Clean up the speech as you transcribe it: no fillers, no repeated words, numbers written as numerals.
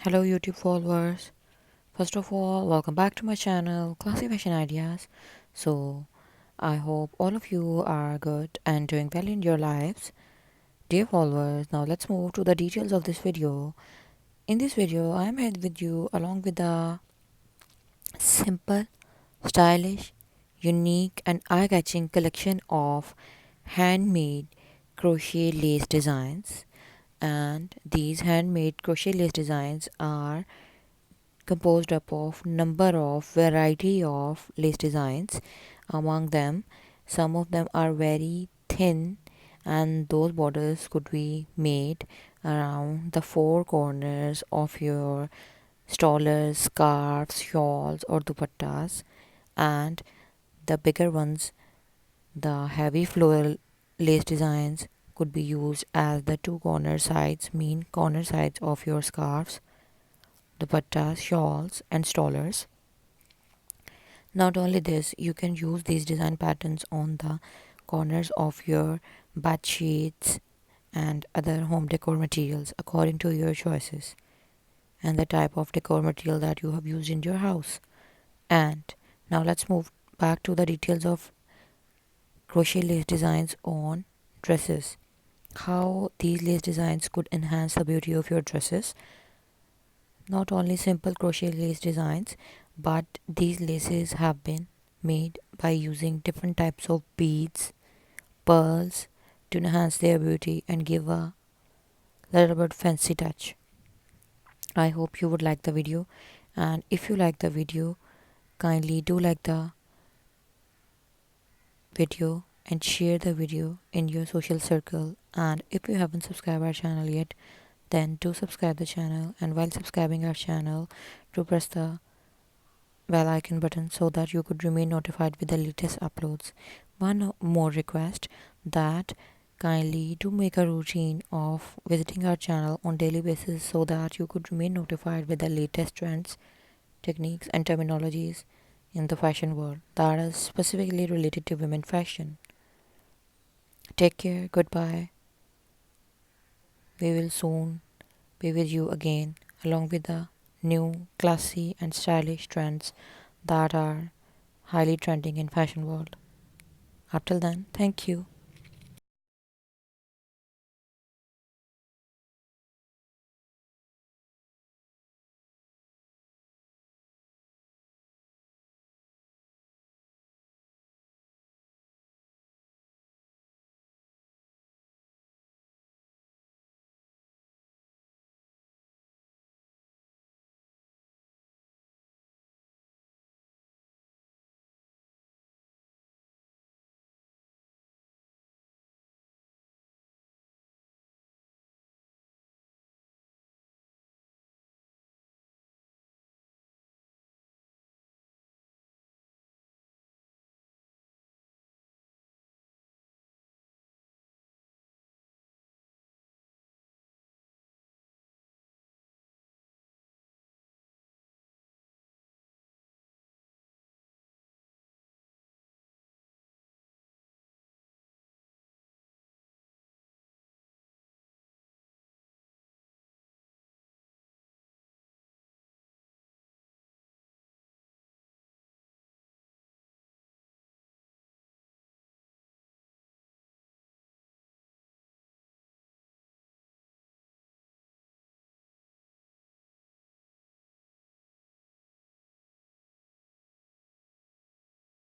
Hello YouTube followers. First of all, welcome back to my channel, Classy Fashion Ideas. So, I hope all of you are good and doing well in your lives. Dear followers, now let's move to the details of this video. In this video, I am here with you along with a simple, stylish, unique and eye-catching collection of handmade crochet lace designs. And these handmade crochet lace designs are composed up of number of variety of lace designs. Among them, some of them are very thin, and those borders could be made around the four corners of your strollers, scarves, shawls or dupattas. And the bigger ones, the heavy floral lace designs, could be used as the two corner sides, mean corner sides of your scarves, dupattas, shawls and strollers. Not only this, you can use these design patterns on the corners of your bed sheets and other home decor materials according to your choices and the type of decor material that you have used in your house. And now let's move back to the details of crochet lace designs on dresses. How these lace designs could enhance the beauty of your dresses. Not only simple crochet lace designs, but these laces have been made by using different types of beads, pearls to enhance their beauty and give a little bit fancy touch. I hope you would like the video, and if you like the video, kindly do like the video and share the video in your social circle. And if you haven't subscribed our channel yet, then do subscribe the channel, and while subscribing our channel, do press the bell icon button so that you could remain notified with the latest uploads. One more request, that kindly do make a routine of visiting our channel on daily basis so that you could remain notified with the latest trends, techniques and terminologies in the fashion world that is specifically related to women fashion. Take care, goodbye. We will soon be with you again along with the new classy and stylish trends that are highly trending in fashion world. Until then, thank you.